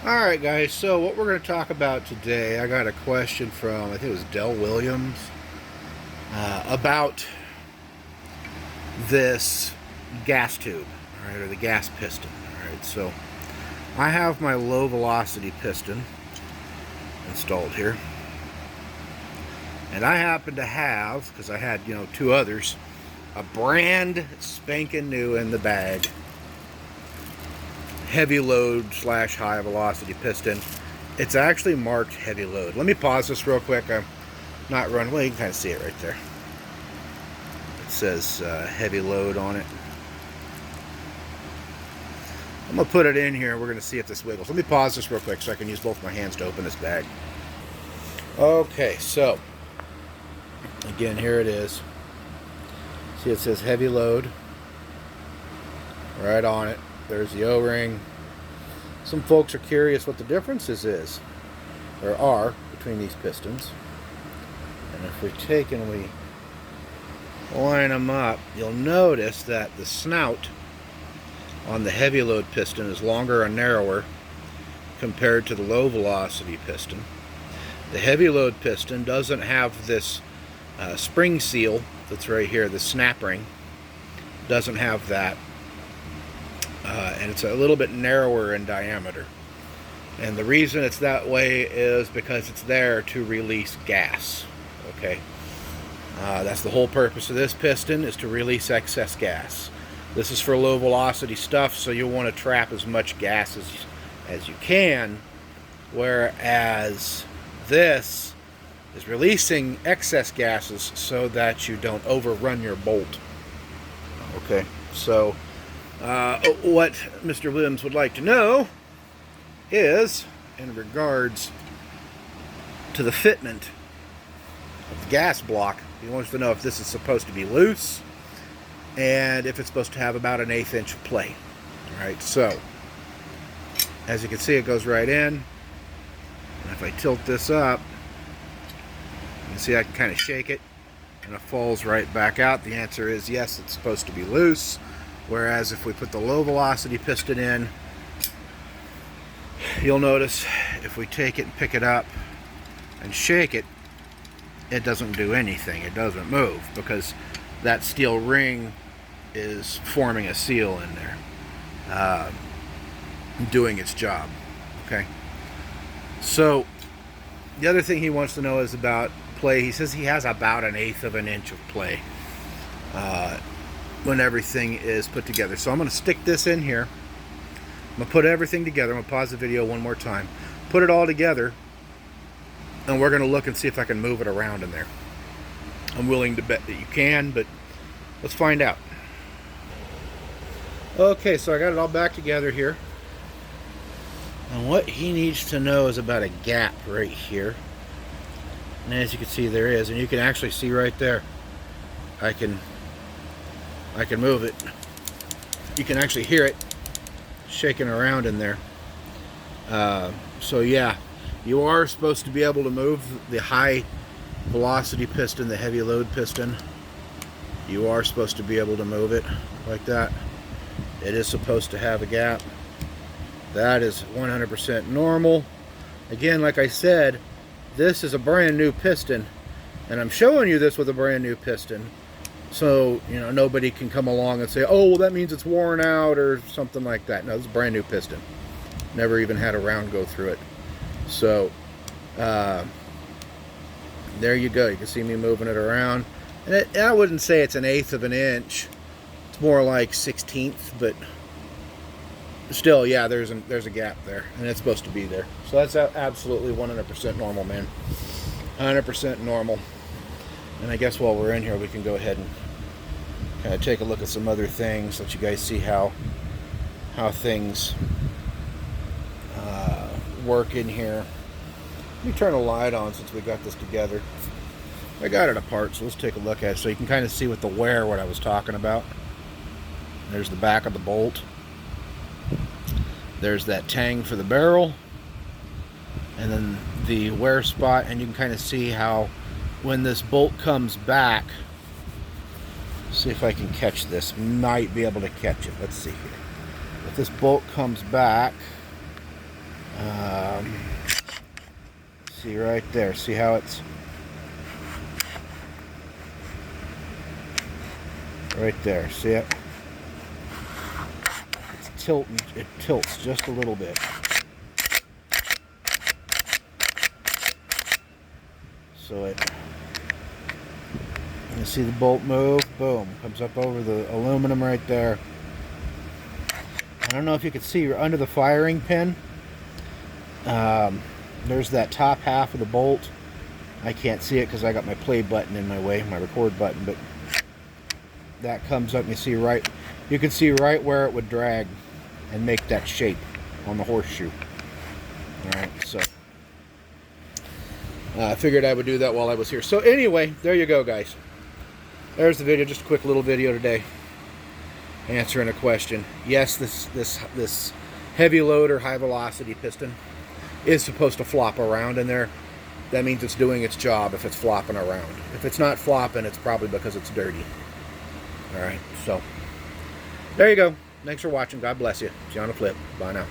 Alright guys, so what we're going to talk about today, I got a question from, I think it was Del Williams, about this gas tube, alright, or the gas piston. Alright, so I have my low velocity piston installed here. And I happen to have, because I had, two others, a brand spanking new in the bag heavy load / high velocity piston. It's actually marked heavy load. Let me pause this real quick. I'm not running. Well, you can kind of see it right there. It says heavy load on it. I'm going to put it in here. We're going to see if this wiggles. Let me pause this real quick so I can use both my hands to open this bag. Okay, so again, here it is. See, it says heavy load right on it. There's the O-ring. Some folks are curious what the differences are between these pistons. And if we take and we line them up, you'll notice that the snout on the heavy load piston is longer and narrower compared to the low velocity piston. The heavy load piston doesn't have this spring seal that's right here, the snap ring. Doesn't have that. And it's a little bit narrower in diameter. And the reason it's that way is because it's there to release gas. Okay, that's the whole purpose of this piston, is to release excess gas. This is for low velocity stuff, so you'll want to trap as much gas as you can, whereas this is releasing excess gases so that you don't overrun your bolt. Okay, so what Mr. Williams would like to know is, in regards to the fitment of the gas block, he wants to know if this is supposed to be loose and if it's supposed to have about an 1/8 inch of play. Alright, so as you can see, it goes right in. And if I tilt this up, you can see I can kind of shake it and it falls right back out. The answer is yes, it's supposed to be loose. Whereas if we put the low velocity piston in, you'll notice if we take it and pick it up and shake it, it doesn't do anything. It doesn't move because that steel ring is forming a seal in there, doing its job. Okay. So the other thing he wants to know is about play. He says he has about an 1/8 of an inch of play when everything is put together. So I'm going to stick this in here. I'm going to put everything together. I'm going to pause the video one more time. Put it all together. And we're going to look and see if I can move it around in there. I'm willing to bet that you can, but let's find out. Okay, so I got it all back together here. And what he needs to know is about a gap right here. And as you can see, there is. And you can actually see right there. I can move it. You can actually hear it shaking around in there. So yeah, you are supposed to be able to move the high velocity piston, the heavy load piston. You are supposed to be able to move it like that. It is supposed to have a gap. That is 100% normal. Again, like I said, this is a brand new piston, and I'm showing you this with a brand new piston. So, nobody can come along and say, oh, well, that means it's worn out or something like that. No, it's a brand new piston. Never even had a round go through it. So, there you go. You can see me moving it around. And I wouldn't say it's an 1/8 of an inch. It's more like 1/16, but still, yeah, there's a gap there. And it's supposed to be there. So that's absolutely 100% normal, man. 100% normal. And I guess while we're in here, we can go ahead and kind of take a look at some other things, let you guys see how things work in here. Let me turn a light on since we got this together. I got it apart, so let's take a look at it so you can kind of see with the wear what I was talking about. There's the back of the bolt. There's that tang for the barrel. And then the wear spot, and you can kind of see how when this bolt comes back, see if I can catch this. Might be able to catch it. Let's see here. If this bolt comes back, around. See right there. See how it's right there. See it? It's tilting. It tilts just a little bit. So you see the bolt move. Boom. Comes up over the aluminum right there. I don't know if you can see under the firing pin. There's that top half of the bolt. I can't see it because I got my play button in my way, my record button, but that comes up and you can see right where it would drag and make that shape on the horseshoe. Alright, so I figured I would do that while I was here. So anyway, there you go, guys. There's the video, just a quick little video today answering a question. Yes, this heavy load or high velocity piston is supposed to flop around in there. That means it's doing its job if it's flopping around. If it's not flopping, it's probably because it's dirty. Alright, so there you go. Thanks for watching. God bless you. See you on a flip. Bye now.